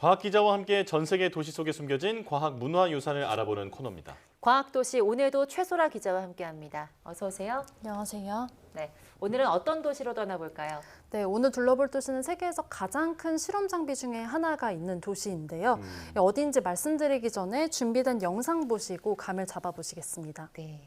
과학 기자와 함께 전 세계 도시 속에 숨겨진 과학 문화 유산을 알아보는 코너입니다. 과학도시 오늘도 최소라 기자와 함께합니다. 어서 오세요. 안녕하세요. 네, 오늘은 어떤 도시로 떠나볼까요? 네, 오늘 둘러볼 도시는 세계에서 가장 큰 실험 장비 중에 하나가 있는 도시인데요. 어디인지 말씀드리기 전에 준비된 영상 보시고 감을 잡아보시겠습니다. 네.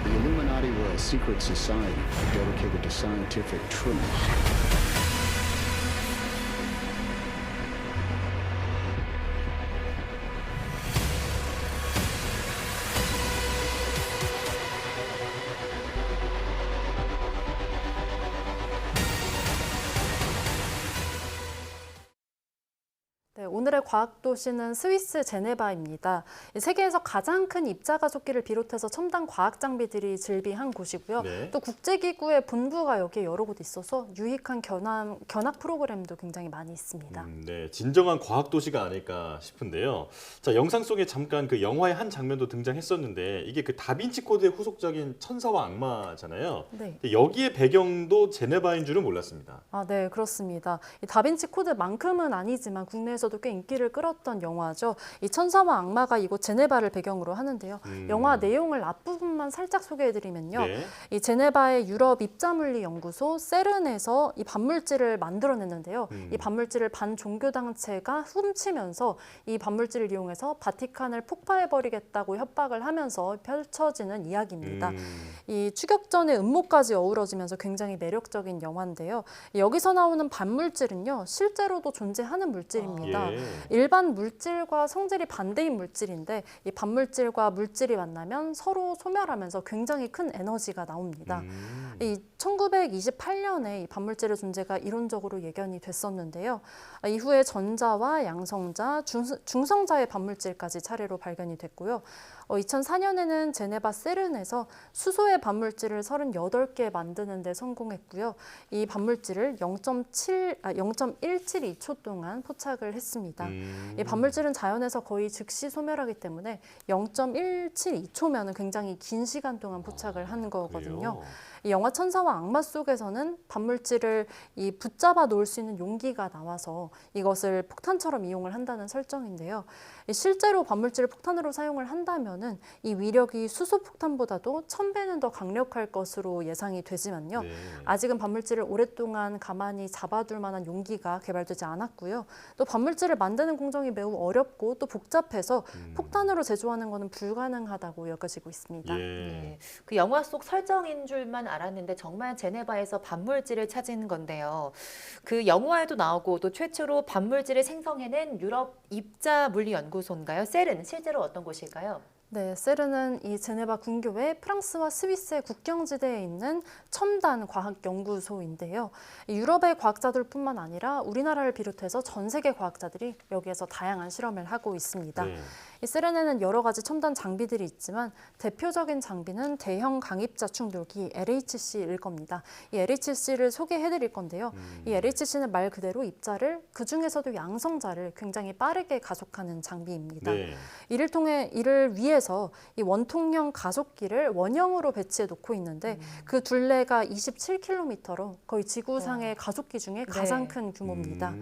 The Illuminati were a secret society dedicated to scientific truth. 네, 오늘의 과학도시는 스위스 제네바입니다. 세계에서 가장 큰 입자가속기를 비롯해서 첨단 과학 장비들이 즐비한 곳이고요. 네. 또 국제기구의 본부가 여기에 여러 곳 있어서 유익한 견학 프로그램도 굉장히 많이 있습니다. 네, 진정한 과학 도시가 아닐까 싶은데요. 자, 영상 속에 잠깐 그 영화의 한 장면도 등장했었는데 이게 그 다빈치 코드의 후속작인 천사와 악마잖아요. 네. 근데 여기에 배경도 제네바인 줄은 몰랐습니다. 아, 네, 그렇습니다. 이 다빈치 코드만큼은 아니지만 국내에서도 꽤 인기를 끌었던 영화죠. 이 천사와 악마가 이곳 제네바를 배경으로 하는데요. 영화 내용을 앞부분만 살짝 소개해드리면요. 네. 이 제네바의 유럽 입자물리 연구소 세른에서 이 반물질을 만들어냈는데요. 이 반물질을 반종교단체가 훔치면서 이 반물질을 이용해서 바티칸을 폭파해버리겠다고 협박을 하면서 펼쳐지는 이야기입니다. 이 추격전의 음모까지 어우러지면서 굉장히 매력적인 영화인데요. 여기서 나오는 반물질은요, 실제로도 존재하는 물질입니다. 예. 일반 물질과 성질이 반대인 물질인데 이 반물질과 물질이 만나면 서로 소멸하면서 굉장히 큰 에너지가 나옵니다. 이 1928년에 이 반물질의 존재가 이론적으로 예견이 됐었는데요. 이후에 전자와 양성자, 중성자의 반물질까지 차례로 발견이 됐고요. 2004년에는 제네바 세른에서 수소의 반물질을 38개 만드는 데 성공했고요. 이 반물질을 0.172초 동안 포착을 했습니다. 이 반물질은 자연에서 거의 즉시 소멸하기 때문에 0.172초면은 굉장히 긴 시간 동안 포착을 하는 거거든요. 그래요? 이 영화 천사와 악마 속에서는 반물질을 이 붙잡아 놓을 수 있는 용기가 나와서 이것을 폭탄처럼 이용을 한다는 설정인데요. 실제로 반물질을 폭탄으로 사용을 한다면은 이 위력이 수소 폭탄보다도 1000배는 더 강력할 것으로 예상이 되지만요. 네. 아직은 반물질을 오랫동안 가만히 잡아둘 만한 용기가 개발되지 않았고요. 또 반물질을 만드는 공정이 매우 어렵고 또 복잡해서 폭탄으로 제조하는 것은 불가능하다고 여겨지고 있습니다. 예. 네, 그 영화 속 설정인 줄만 알았는데 정말 제네바에서 반물질을 찾은 건데요. 그 영화에도 나오고 또 최초로 반물질을 생성해낸 유럽 입자 물리 연구소인가요? 세른 실제로 어떤 곳일까요? 네, 세른은 이 제네바 근교의 프랑스와 스위스의 국경지대에 있는 첨단 과학연구소인데요. 유럽의 과학자들뿐만 아니라 우리나라를 비롯해서 전 세계 과학자들이 여기에서 다양한 실험을 하고 있습니다. 네. 이 세른에는 여러 가지 첨단 장비들이 있지만 대표적인 장비는 대형 강입자 충돌기 LHC일 겁니다. 이 LHC를 소개해드릴 건데요. 이 LHC는 말 그대로 입자를 그중에서도 양성자를 굉장히 빠르게 가속하는 장비입니다. 네. 이를 위해서 이 원통형 가속기를 원형으로 배치해 놓고 있는데 그 둘레가 27km로 거의 지구상의 가속기 중에 가장 큰 규모입니다.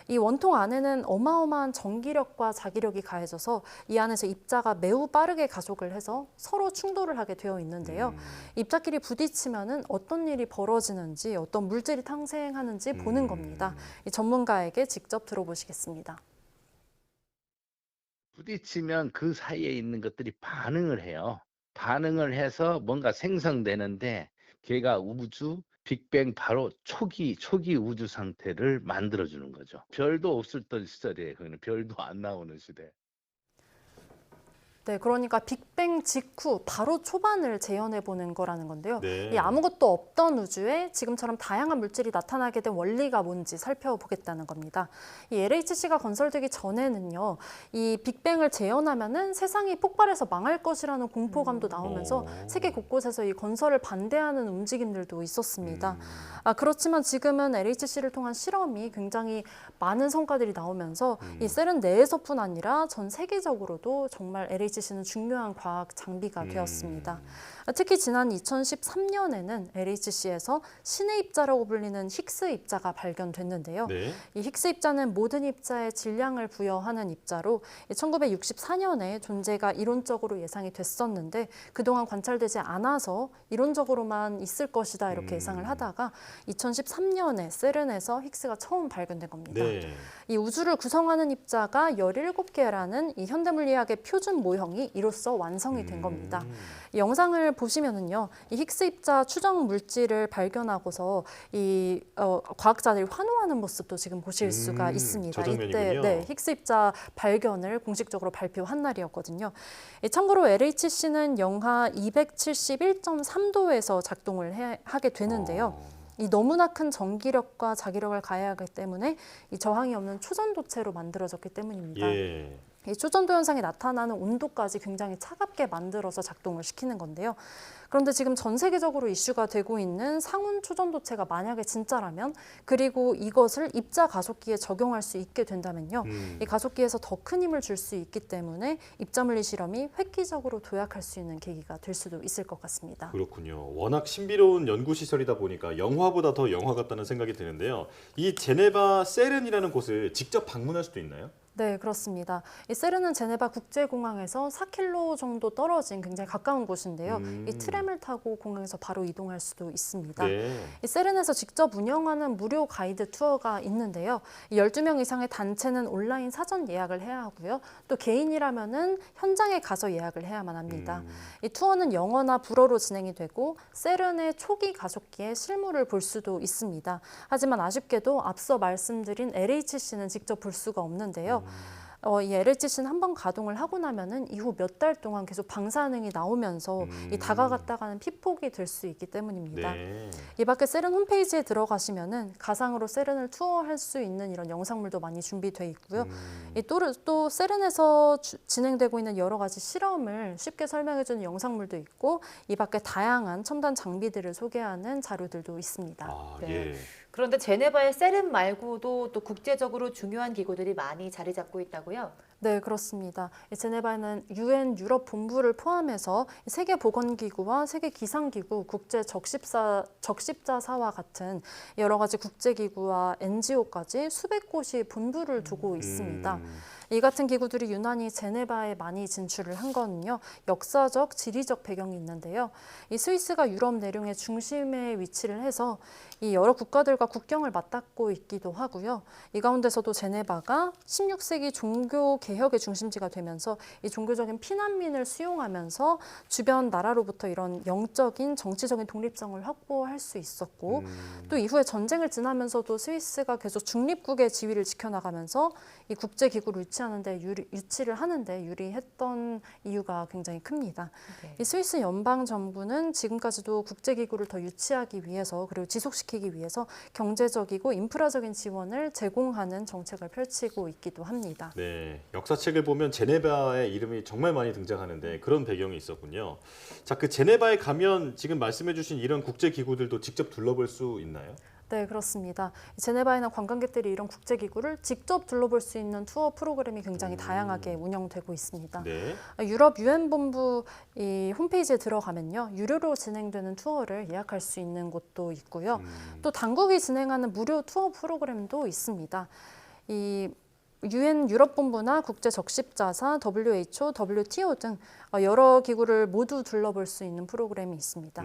이 원통 안에는 어마어마한 전기력과 자기력이 가해져서 이 안에서 입자가 매우 빠르게 가속을 해서 서로 충돌을 하게 되어 있는데요. 입자끼리 부딪히면은 어떤 일이 벌어지는지, 어떤 물질이 탄생하는지 보는 겁니다. 이 전문가에게 직접 들어보시겠습니다. 부딪히면 그 사이에 있는 것들이 반응을 해요. 반응을 해서 뭔가 생성되는데 걔가 우주, 빅뱅 바로 초기 우주 상태를 만들어주는 거죠. 별도 없었던 시절이에요. 거기는 별도 안 나오는 시대. 네, 그러니까 빅뱅 직후 바로 초반을 재현해 보는 거라는 건데요. 네. 이 아무것도 없던 우주에 지금처럼 다양한 물질이 나타나게 된 원리가 뭔지 살펴보겠다는 겁니다. 이 LHC가 건설되기 전에는요, 이 빅뱅을 재현하면은 세상이 폭발해서 망할 것이라는 공포감도 나오면서 세계 곳곳에서 이 건설을 반대하는 움직임들도 있었습니다. 그렇지만 지금은 LHC를 통한 실험이 굉장히 많은 성과들이 나오면서 이 세른 내에서뿐 아니라 전 세계적으로도 정말 LHC LHC는 중요한 과학 장비가 되었습니다. 특히 지난 2013년에는 LHC에서 신의 입자라고 불리는 힉스 입자가 발견됐는데요. 네. 이 힉스 입자는 모든 입자에 질량을 부여하는 입자로 1964년에 존재가 이론적으로 예상이 됐었는데 그동안 관찰되지 않아서 이론적으로만 있을 것이다 이렇게 예상을 하다가 2013년에 세른에서 힉스가 처음 발견된 겁니다. 네. 이 우주를 구성하는 입자가 17개라는 이 현대물리학의 표준 모형이 이로써 완성이 된 겁니다. 이 영상을 보시면은요, 이 힉스 입자 추정 물질을 발견하고서 이 과학자들이 환호하는 모습도 지금 보실 수가 있습니다. 저 장면이군요. 이때 네, 힉스 입자 발견을 공식적으로 발표한 날이었거든요. 참고로 LHC는 영하 271.3도에서 작동을 하게 되는데요. 이 너무나 큰 전기력과 자기력을 가해야 하기 때문에 이 저항이 없는 초전도체로 만들어졌기 때문입니다. 예. 이 초전도 현상이 나타나는 온도까지 굉장히 차갑게 만들어서 작동을 시키는 건데요. 그런데 지금 전 세계적으로 이슈가 되고 있는 상온 초전도체가 만약에 진짜라면 그리고 이것을 입자 가속기에 적용할 수 있게 된다면요. 이 가속기에서 더 큰 힘을 줄 수 있기 때문에 입자물리 실험이 획기적으로 도약할 수 있는 계기가 될 수도 있을 것 같습니다. 그렇군요. 워낙 신비로운 연구 시설이다 보니까 영화보다 더 영화 같다는 생각이 드는데요. 이 제네바 세른이라는 곳을 직접 방문할 수도 있나요? 네, 그렇습니다. 이 세른은 제네바 국제공항에서 4km 정도 떨어진 굉장히 가까운 곳인데요. 이 트램을 타고 공항에서 바로 이동할 수도 있습니다. 네. 이 세른에서 직접 운영하는 무료 가이드 투어가 있는데요. 12명 이상의 단체는 온라인 사전 예약을 해야 하고요. 또 개인이라면은 현장에 가서 예약을 해야만 합니다. 이 투어는 영어나 불어로 진행이 되고 세른의 초기 가속기의 실물을 볼 수도 있습니다. 하지만 아쉽게도 앞서 말씀드린 LHC는 직접 볼 수가 없는데요. 이 LHC는 한번 가동을 하고 나면은 이후 몇 달 동안 계속 방사능이 나오면서 이 다가갔다가는 피폭이 될 수 있기 때문입니다. 네. 이 밖에 세른 홈페이지에 들어가시면은 가상으로 세른을 투어할 수 있는 이런 영상물도 많이 준비돼 있고요. 또 세른에서 진행되고 있는 여러 가지 실험을 쉽게 설명해주는 영상물도 있고 이 밖에 다양한 첨단 장비들을 소개하는 자료들도 있습니다. 아, 네. 예. 그런데 제네바의 세른 말고도 또 국제적으로 중요한 기구들이 많이 자리 잡고 있다고요? 네, 그렇습니다. 제네바에는 UN 유럽 본부를 포함해서 세계보건기구와 세계기상기구, 국제적십자사와 같은 여러 가지 국제기구와 NGO까지 수백 곳이 본부를 두고 있습니다. 이 같은 기구들이 유난히 제네바에 많이 진출을 한 거는요. 역사적, 지리적 배경이 있는데요. 이 스위스가 유럽 내륙의 중심에 위치를 해서 이 여러 국가들과 국경을 맞닿고 있기도 하고요. 이 가운데서도 제네바가 16세기 종교 개혁의 중심지가 되면서 이 종교적인 피난민을 수용하면서 주변 나라로부터 이런 영적인 정치적인 독립성을 확보할 수 있었고 또 이후에 전쟁을 지나면서도 스위스가 계속 중립국의 지위를 지켜나가면서 이 국제기구를 유치를 하는데 유리했던 이유가 굉장히 큽니다. 네. 이 스위스 연방정부는 지금까지도 국제기구를 더 유치하기 위해서 그리고 지속시키기 위해서 경제적이고 인프라적인 지원을 제공하는 정책을 펼치고 있기도 합니다. 네, 역사책을 보면 제네바의 이름이 정말 많이 등장하는데 그런 배경이 있었군요. 자, 그 제네바에 가면 지금 말씀해주신 이런 국제 기구들도 직접 둘러볼 수 있나요? 네, 그렇습니다. 제네바에는 관광객들이 이런 국제기구를 직접 둘러볼 수 있는 투어 프로그램이 굉장히 다양하게 운영되고 있습니다. 네. 유럽 UN 본부 이 홈페이지에 들어가면요. 유료로 진행되는 투어를 예약할 수 있는 곳도 있고요. 또 당국이 진행하는 무료 투어 프로그램도 있습니다. 이 UN 유럽 본부나 국제적십자사, WHO, WTO 등 여러 기구를 모두 둘러볼 수 있는 프로그램이 있습니다.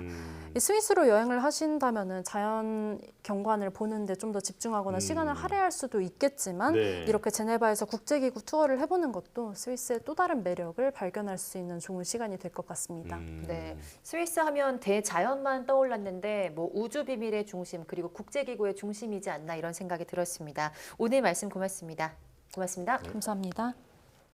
이 스위스로 여행을 하신다면은 자연 경관을 보는데 좀 더 집중하거나 시간을 할애할 수도 있겠지만 네. 이렇게 제네바에서 국제기구 투어를 해보는 것도 스위스의 또 다른 매력을 발견할 수 있는 좋은 시간이 될 것 같습니다. 네, 스위스 하면 대자연만 떠올랐는데 뭐 우주 비밀의 중심 그리고 국제기구의 중심이지 않나 이런 생각이 들었습니다. 오늘 말씀 고맙습니다. 고맙습니다. 감사합니다.